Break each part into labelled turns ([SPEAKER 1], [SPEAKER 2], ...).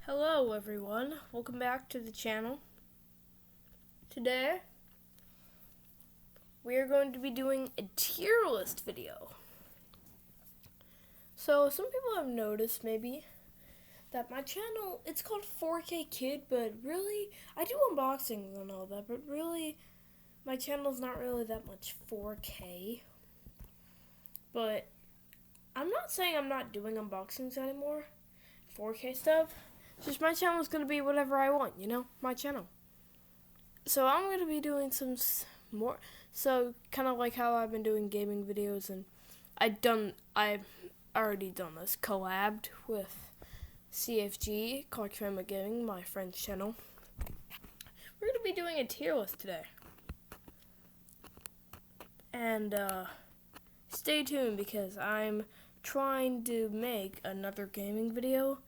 [SPEAKER 1] Hello everyone, welcome back to the channel. Today, we are going to be doing a tier list video. So, some people have noticed maybe that my channel, it's called 4K Kid, but really, I do unboxings and all that, but really, my channel's not really that much 4K. But, I'm not saying I'm not doing unboxings anymore, 4K stuff. Just my channel is going to be whatever I want, my channel. So I'm going to be doing some more, so kind of like how I've been doing gaming videos, and I've already done this, collabed with CFG, Clark Family Gaming, my friend's channel. We're going to be doing a tier list today. And stay tuned because I'm trying to make another gaming video.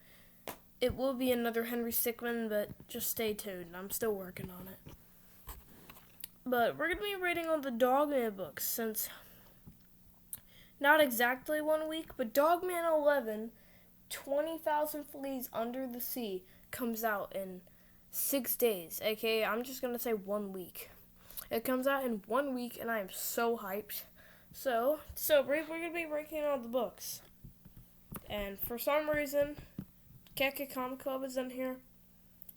[SPEAKER 1] It will be another Henry Stickmin, but just stay tuned. I'm still working on it. But we're going to be reading all the Dogman books since not exactly 1 week, but Dogman 11, 20,000 Fleas Under the Sea, comes out in 6 days. AKA, I'm just going to say 1 week. It comes out in 1 week, and I am so hyped. So we're going to be ranking all the books. And for some reason, Keke Comic Club is in here.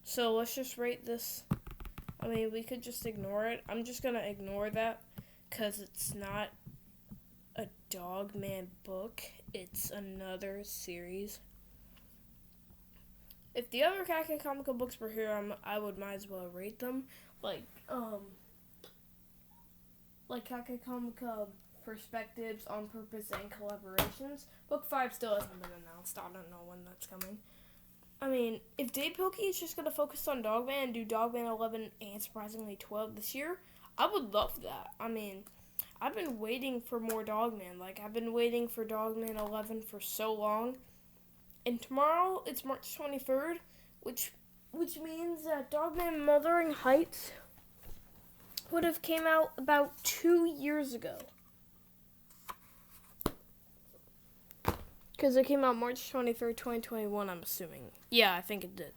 [SPEAKER 1] So let's just rate this. I mean, we could just ignore it. I'm just going to ignore that because it's not a Dogman book. It's another series. If the other Keke Comic Club books were here, I would might as well rate them. Like Keke Comic Club Perspectives, On Purpose, and Collaborations. Book 5 still hasn't been announced. I don't know when that's coming. I mean, if Dave Pilkey is just going to focus on Dogman and do Dogman 11 and surprisingly 12 this year, I would love that. I mean, I've been waiting for more Dogman. Like, I've been waiting for Dogman 11 for so long. And tomorrow, it's March 23rd, which means that Dogman Wuthering Heights would have came out about 2 years ago. Because it came out March 23rd, 2021, I'm assuming. Yeah, I think it did.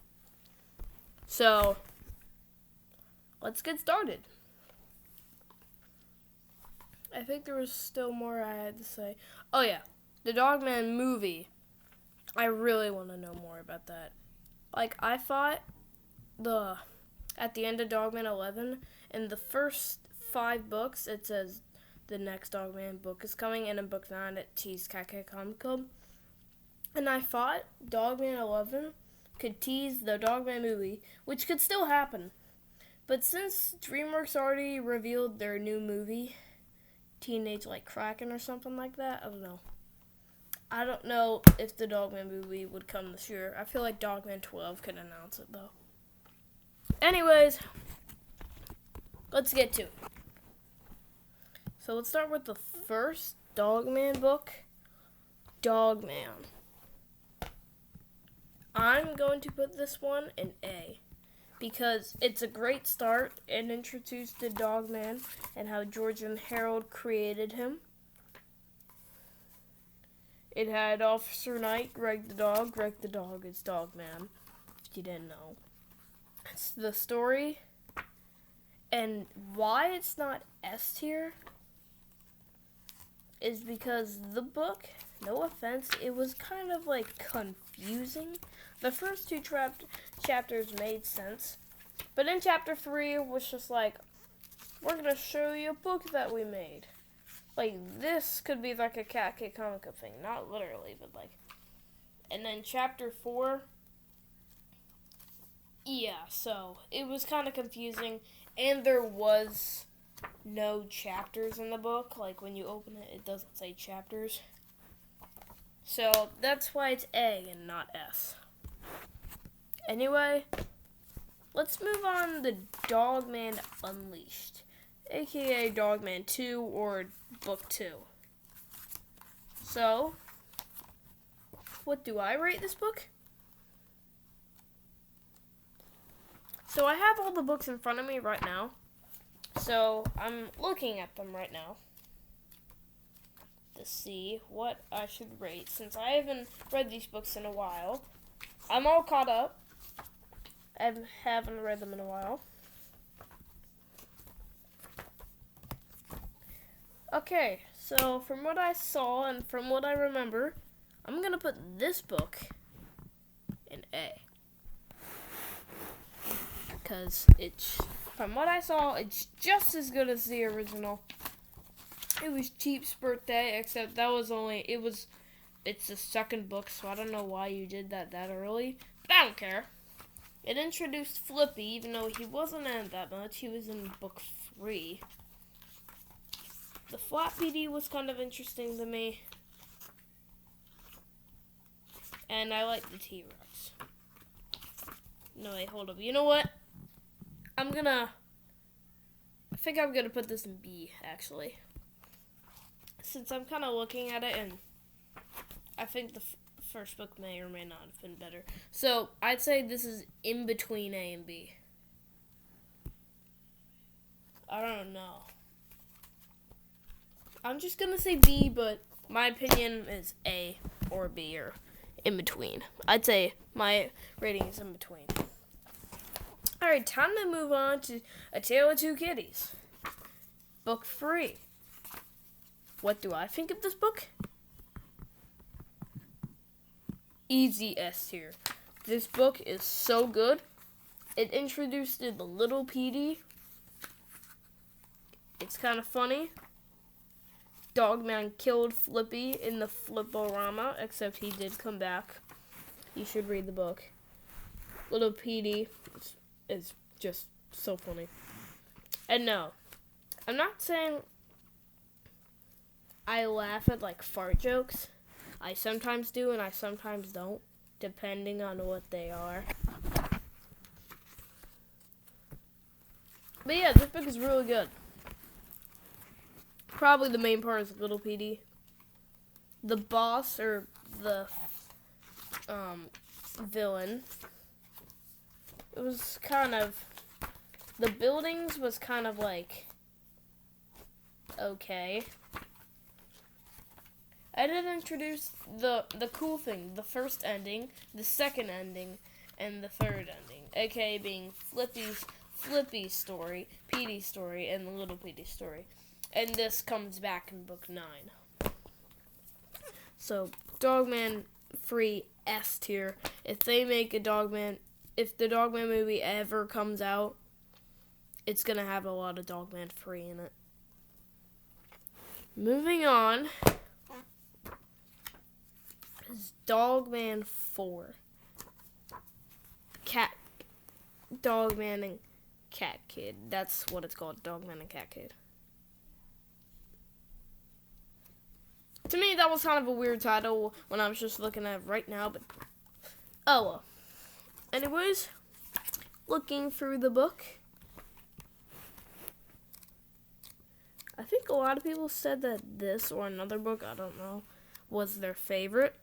[SPEAKER 1] So, let's get started. I think there was still more I had to say. Oh yeah, the Dogman movie. I really want to know more about that. Like, I thought at the end of Dogman 11, in the first 5 books, it says the next Dogman book is coming, and in book 9, it teased Keke Comic Club. And I thought Dogman 11 could tease the Dogman movie, which could still happen. But since DreamWorks already revealed their new movie, Teenage Like Kraken or something like that, I don't know. I don't know if the Dogman movie would come this year. I feel like Dogman 12 could announce it, though. Anyways, let's get to it. So let's start with the first Dogman book, Dogman. I'm going to put this one in A because it's a great start and introduced the Dogman and how George and Harold created him. It had Officer Knight, Greg the dog. Greg the dog is Dogman, if you didn't know. It's the story. And why it's not S tier is because the book, no offense, it was kind of like confusing. The first 2 chapters made sense, but in chapter 3 it was just like, we're going to show you a book that we made. Like, this could be like a Keke Comic Club thing, not literally, but like. And then chapter 4, yeah, so it was kind of confusing, and there was no chapters in the book. Like, when you open it, it doesn't say chapters. So that's why it's A and not S. Anyway, let's move on to Dogman Unleashed, aka Dogman 2 or Book 2. So, what do I rate this book? So I have all the books in front of me right now. So I'm looking at them right now to see what I should rate since I haven't read these books in a while. I'm all caught up. I haven't read them in a while. Okay, so from what I saw and from what I remember, I'm gonna put this book in A. Because it's, from what I saw, it's just as good as the original. It was Cheap's birthday, except that was only, it's the second book, so I don't know why you did that early. But I don't care. It introduced Flippy, even though he wasn't in it that much. He was in book 3. The flat PD was kind of interesting to me. And I like the T-Rex. No, wait, hold up. You know what? I think I'm gonna put this in B, actually. Since I'm kind of looking at it, and I think the first book may or may not have been better. So, I'd say this is in between A and B. I don't know. I'm just gonna say B, but my opinion is A or B, or in between. I'd say my rating is in between. Alright, time to move on to A Tale of Two Kitties. Book 3. What do I think of this book? Easy S tier. This book is so good. It introduced the little PD. It's kind of funny. Dogman killed Flippy in the Flipporama, except he did come back. You should read the book. Little PD is just so funny. And no, I'm not saying I laugh at like fart jokes. I sometimes do and I sometimes don't, depending on what they are. But yeah, this book is really good. Probably the main part is Little PD. The boss, or the villain, it was kind of, the buildings was kind of like, okay. I did introduce the cool thing, the first ending, the second ending, and the third ending, aka being Flippy's story, PD's story, and the Little PD story. And this comes back in book 9. So, Dogman free S tier. If they make a Dogman, if the Dogman movie ever comes out, it's gonna have a lot of Dogman free in it. Moving on is Dogman 4. Dogman and Cat Kid. That's what it's called, Dogman and Cat Kid. To me, that was kind of a weird title when I was just looking at it right now, but oh well. Anyways, looking through the book, I think a lot of people said that this or another book, I don't know, was their favorite.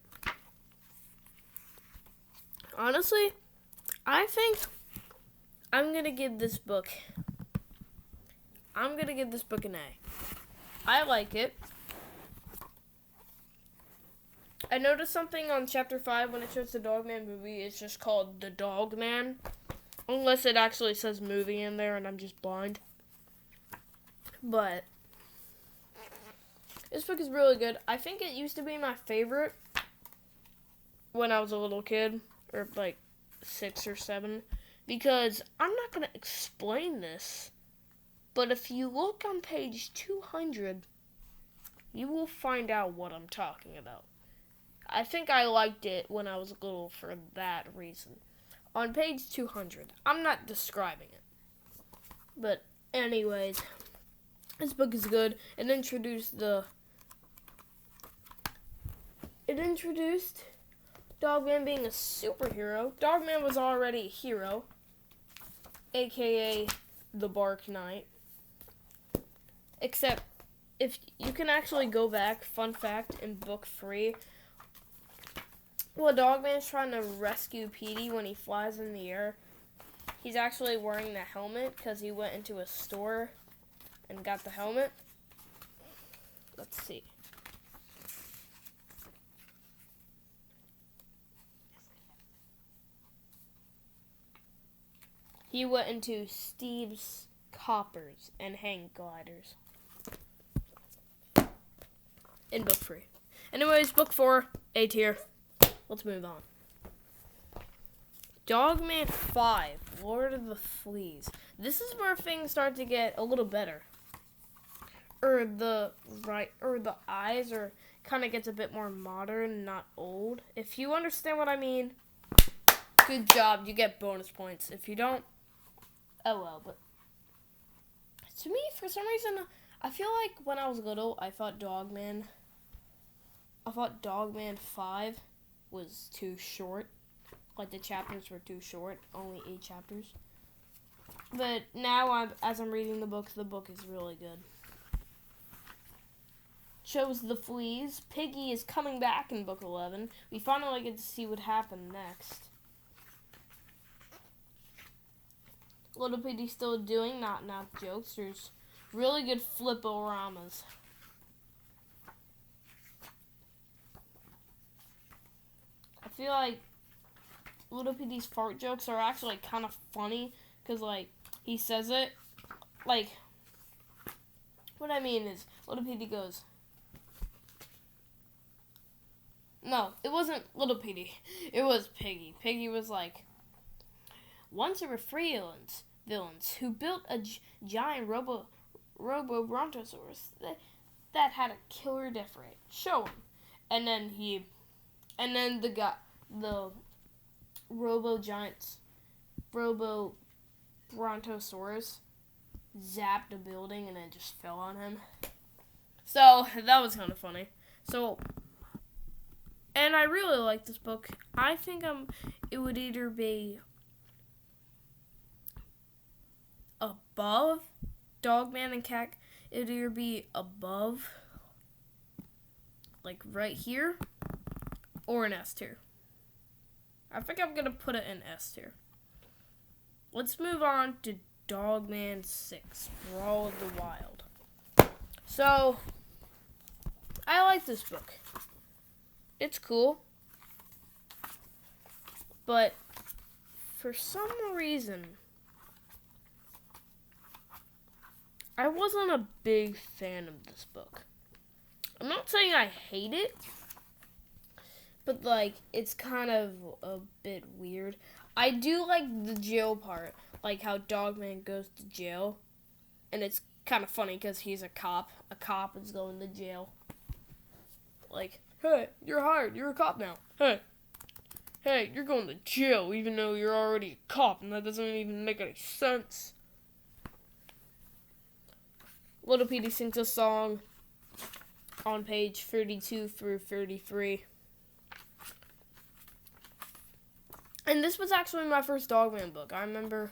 [SPEAKER 1] Honestly, I think I'm going to give this book an A. I like it. I noticed something on chapter 5 when it shows the Dogman movie. It's just called The Dogman. Unless it actually says movie in there and I'm just blind. But this book is really good. I think it used to be my favorite when I was a little kid. Or like 6 or 7. Because I'm not going to explain this. But if you look on page 200, you will find out what I'm talking about. I think I liked it when I was little for that reason. On page 200, I'm not describing it. But anyways, this book is good. It introduced Dogman being a superhero. Dogman was already a hero, aka the Bark Knight. Except, if you can actually go back, fun fact, in book 3, well, Dogman's trying to rescue Petey when he flies in the air. He's actually wearing the helmet because he went into a store and got the helmet. Let's see. He went into Steve's Coppers and Hang Gliders in book 3. Anyways, book 4, A tier. Let's move on. Dogman 5, Lord of the Fleas. This is where things start to get a little better. The eyes are kind of gets a bit more modern, not old. If you understand what I mean, good job. You get bonus points. If you don't, oh well. But to me, for some reason, I feel like when I was little, I thought Dogman 5 was too short. Like the chapters were too short, only 8 chapters. But now, as I'm reading the book is really good. Shows the fleas. Piggy is coming back in book 11. We finally get to see what happened next. Little Piggy's still doing knock jokes. There's really good flip-o-ramas. I feel like Little Piggy's fart jokes are actually kind of funny because, like, he says it, like, what I mean is, Little Piggy goes, no, it wasn't Little Piggy, it was Piggy. Piggy was like, once there were 3 villains who built a giant robo-brontosaurus that had a killer death rate. Show him. And then the Robo-Brontosaurus zapped a building and it just fell on him. So, that was kind of funny. So, and I really like this book. I think it would either be above Dogman and Cat. It would either be above, like right here, or an S tier. I think I'm going to put it in S tier. Let's move on to Dogman 6, Brawl of the Wild. So, I like this book. It's cool. But, for some reason, I wasn't a big fan of this book. I'm not saying I hate it, but, like, it's kind of a bit weird. I do like the jail part, like how Dogman goes to jail, and it's kind of funny because he's a cop. A cop is going to jail. Like, hey, you're hired. You're a cop now. Hey, you're going to jail even though you're already a cop, and that doesn't even make any sense. Little Petey sings a song on page 32 through 33. And this was actually my first Dogman book. I remember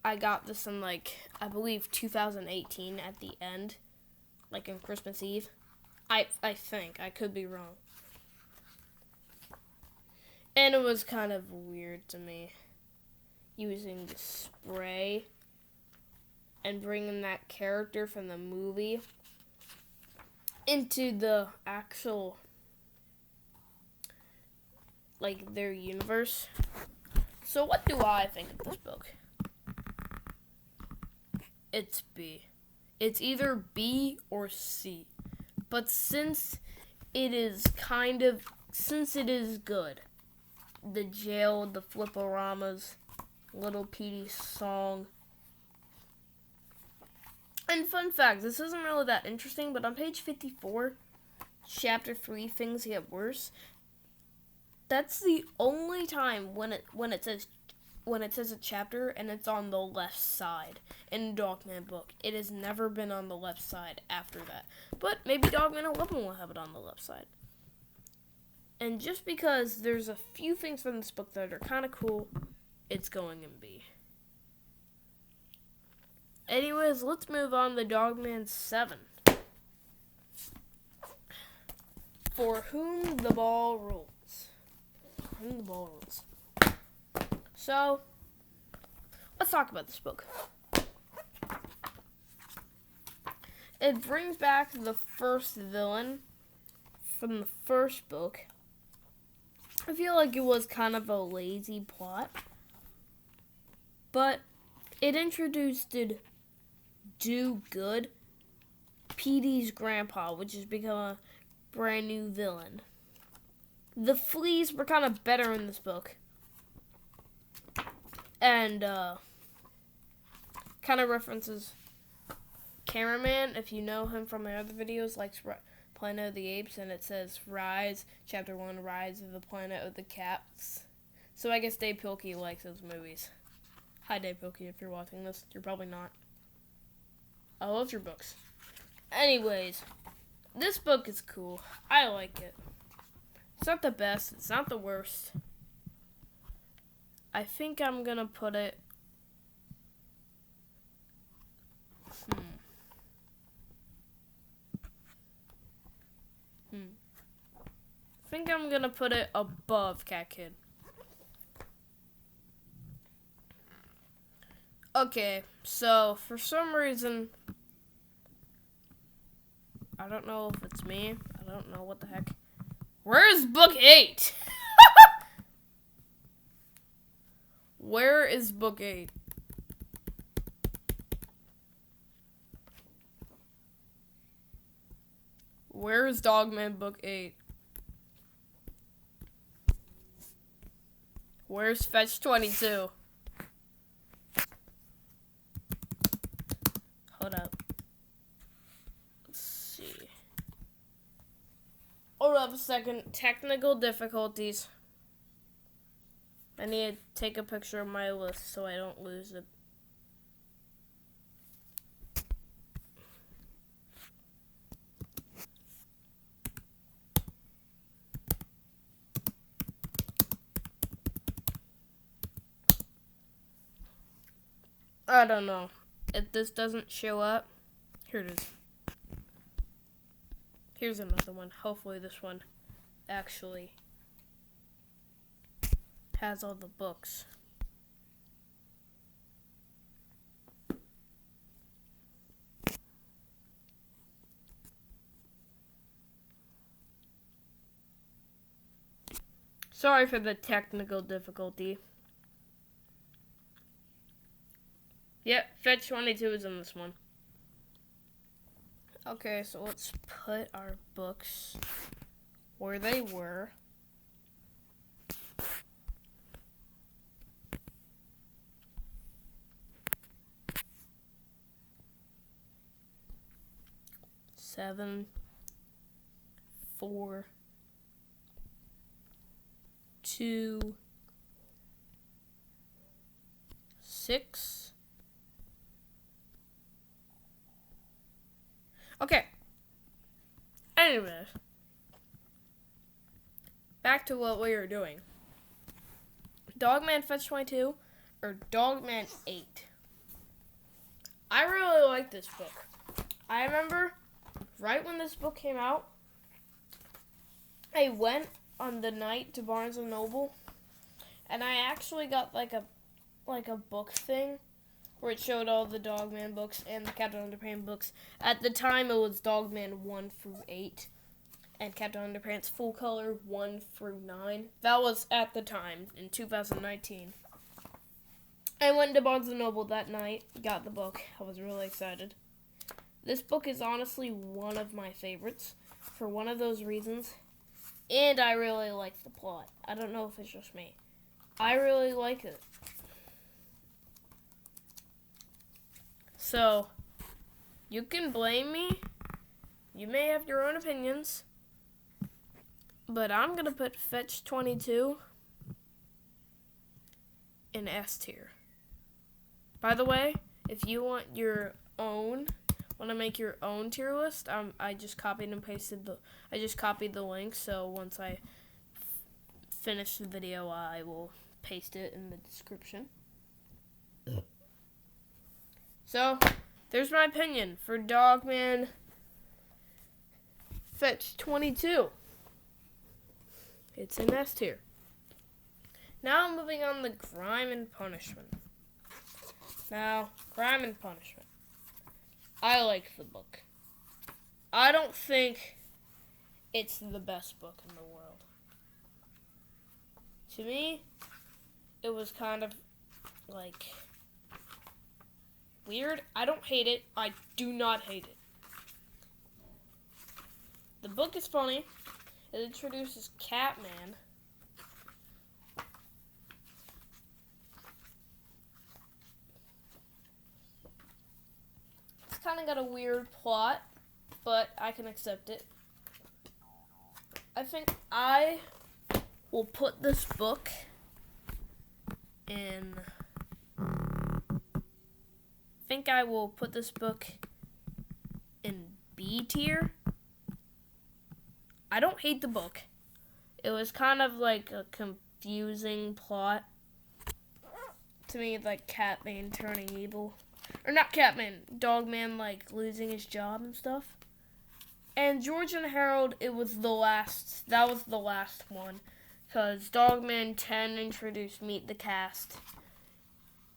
[SPEAKER 1] I got this in, like, I believe 2018 at the end, like on Christmas Eve. I think. I could be wrong. And it was kind of weird to me, using the spray and bringing that character from the movie into the actual, like, their universe. So what do I think of this book? It's B. It's either B or C. But since it is good, the jail, the flip-o-ramas, Little Petey's song. And fun fact, this isn't really that interesting, but on page 54, chapter 3, Things Get Worse, that's the only time when it says a chapter and it's on the left side in a Dogman book. It has never been on the left side after that. But maybe Dogman 11 will have it on the left side. And just because there's a few things from this book that are kind of cool, it's going in B. Anyways, let's move on to Dogman 7. For Whom the Ball Rolls. So, let's talk about this book. It brings back the first villain from the first book. I feel like it was kind of a lazy plot. but it introduced Do Good, Petey's grandpa, which has become a brand new villain. The fleas were kind of better in this book. And, kind of references Cameraman, if you know him from my other videos, likes Planet of the Apes, and it says Rise, Chapter 1, Rise of the Planet of the Cats. So I guess Dave Pilkey likes those movies. Hi, Dave Pilkey, if you're watching this. You're probably not. I love your books. Anyways, this book is cool. I like it. It's not the best. It's not the worst. I think I'm gonna put it... I think I'm gonna put it above Cat Kid. Okay, so for some reason, I don't know if it's me. I don't know what the heck. Where's book 8? Where is book 8? Where is Dogman book 8? Where's Fetch 22? Hold up. Let's see. Hold up a second. Technical difficulties. I need to take a picture of my list so I don't lose it. I don't know. If this doesn't show up, here it is. Here's another one. Hopefully this one actually has all the books. Sorry for the technical difficulty. Yep, Fetch 22 is in this one. Okay, so let's put our books where they were. Seven, 4, 2, 6. Okay. Anyways, back to what we were doing. Dogman Fetch 22 or Dogman 8. I really like this book. I remember right when this book came out, I went on the night to Barnes & Noble, and I actually got like a book thing where it showed all the Dogman books and the Captain Underpants books. At the time, it was Dogman 1 through 8, and Captain Underpants full color 1 through 9. That was at the time, in 2019. I went to Barnes & Noble that night, got the book. I was really excited. This book is honestly one of my favorites for one of those reasons, and I really like the plot. I don't know if it's just me. I really like it. So, you can blame me. You may have your own opinions. But I'm going to put Fetch 22 in S tier. By the way, if you want to make your own tier list, I just copied and pasted the link, so once I finish the video, I will paste it in the description. So, there's my opinion for Dogman Fetch 22. It's in S tier. Now moving on to Crime and Punishment. Now, Crime and Punishment. I like the book. I don't think it's the best book in the world. To me, it was kind of like weird. I don't hate it. I do not hate it. The book is funny. It introduces Catman. It's kind of got a weird plot, but I can accept it. I think I will put this book in... I will put this book in B tier. I don't hate the book. It was kind of like a confusing plot to me, like Catman turning evil. Or not Catman, Dogman like losing his job and stuff. And George and Harold, that was the last one. Because Dogman 10 introduced Meet the Cast.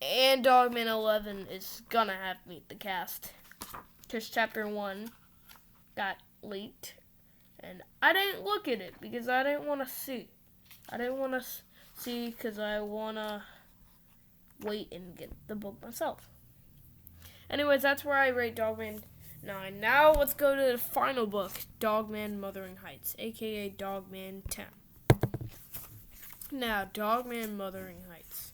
[SPEAKER 1] And Dogman 11 is gonna have Meet the Cast. Because Chapter 1 got leaked. And I didn't look at it because I didn't want to see. I didn't want to see because I want to wait and get the book myself. Anyways, that's where I rate Dogman 9. Now let's go to the final book, Dogman Wuthering Heights, aka Dogman 10. Now, Dogman Wuthering Heights.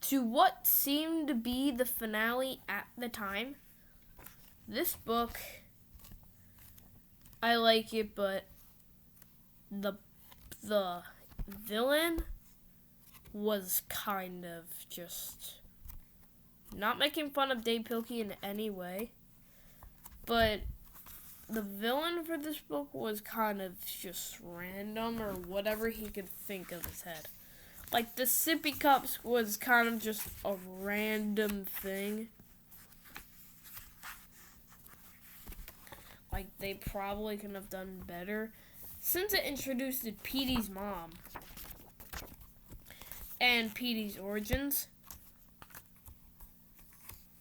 [SPEAKER 1] To what seemed to be the finale at the time, this book, I like it, but the villain was kind of just not making fun of Dave Pilkey in any way, but the villain for this book was kind of just random or whatever he could think of his head. Like, the sippy cups was kind of just a random thing. Like, they probably could have done better. Since it introduced Petey's mom and Petey's origins.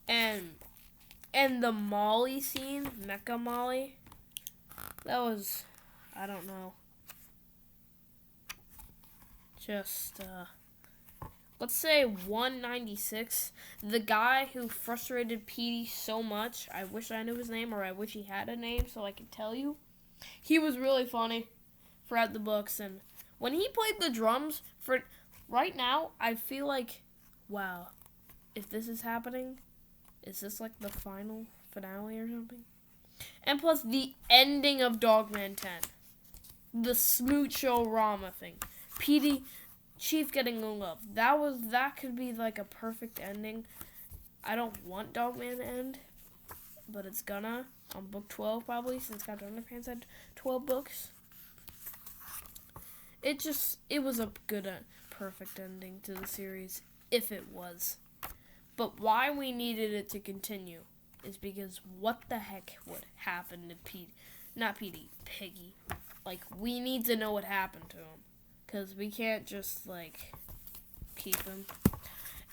[SPEAKER 1] And the Molly scene, Mecha Molly. That was, I don't know. Just, let's say 196. The guy who frustrated Petey so much, I wish I knew his name, or I wish he had a name so I could tell you. He was really funny throughout the books, and when he played the drums, for right now, I feel like, wow, if this is happening, is this like the final finale or something? And plus the ending of Dogman 10. The Smooch-O-Rama thing. Petey, Chief getting in love. That could be like a perfect ending. I don't want Dogman to end, but it's gonna on book 12 probably, since Captain Underpants had 12 books. It was a good, perfect ending to the series, if it was. But why we needed it to continue is because what the heck would happen to Piggy. Like, we need to know what happened to him. Because we can't just, like, keep him.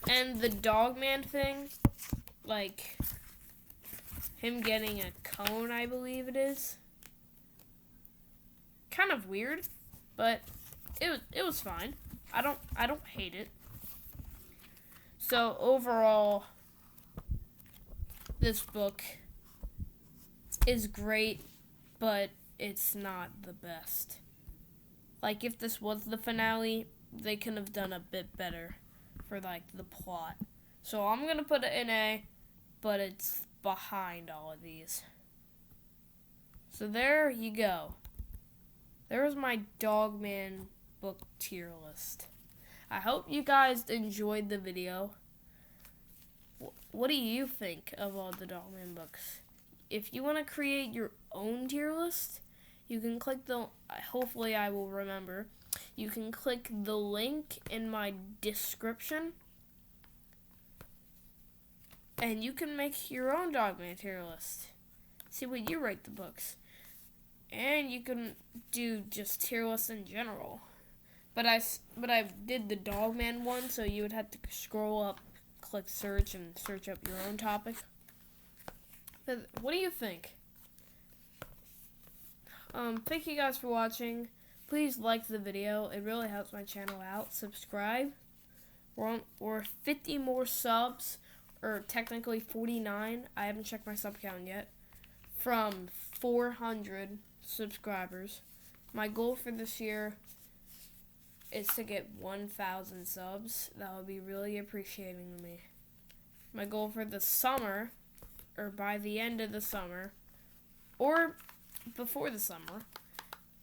[SPEAKER 1] And the Dogman thing, like, him getting a cone, I believe it is. Kind of weird, but it was fine. I don't hate it. So, overall, this book is great, but it's not the best. Like, if this was the finale, they could have done a bit better for, like, the plot. So I'm going to put it in A, but it's behind all of these. So there you go. There's my Dogman book tier list. I hope you guys enjoyed the video. What do you think of all the Dogman books? If you want to create your own tier list, you can click hopefully I will remember. You can click the link in my description. And you can make your own Dogman tier list. See what you rate the books. And you can do just tier lists in general. But I did the Dogman one, so you would have to scroll up, click search, and search up your own topic. But what do you think? Thank you guys for watching. Please like the video. It really helps my channel out. Subscribe. We're 50 more subs. or technically 49, I haven't checked my sub count yet, from 400 subscribers. My goal for this year is to get 1,000 subs. That would be really appreciating to me. My goal for the summer, or by the end of the summer, or before the summer,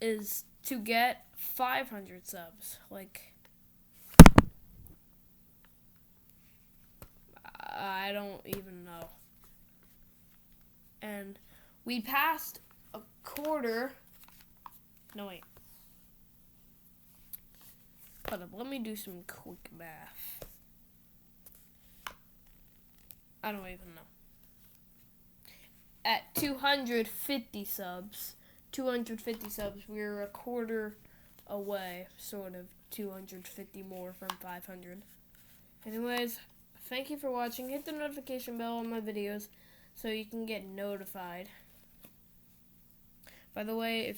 [SPEAKER 1] is to get 500 subs. Like, I don't even know. And we passed a quarter. No, wait. Hold up, let me do some quick math. I don't even know. At 250 subs, we're a quarter away, sort of 250 more from 500. Anyways, thank you for watching. Hit the notification bell on my videos so you can get notified. By the way,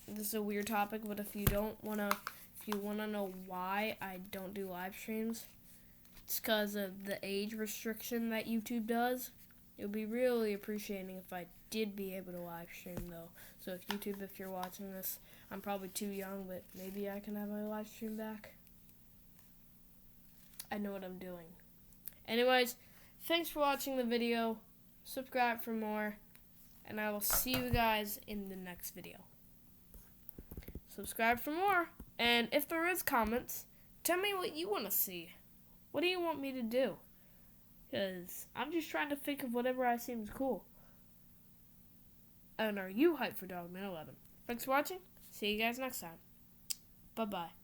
[SPEAKER 1] this is a weird topic, but if you want to know why I don't do live streams, it's because of the age restriction that YouTube does. It would be really appreciating if I did be able to live stream, though. So if YouTube, if you're watching this, I'm probably too young, but maybe I can have my live stream back. I know what I'm doing. Anyways, thanks for watching the video. Subscribe for more, and I will see you guys in the next video. Subscribe for more, and if there is comments, tell me what you want to see. What do you want me to do? Because I'm just trying to think of whatever I seems cool. And are you hyped for Dogman 11? Thanks for watching. See you guys next time. Bye-bye.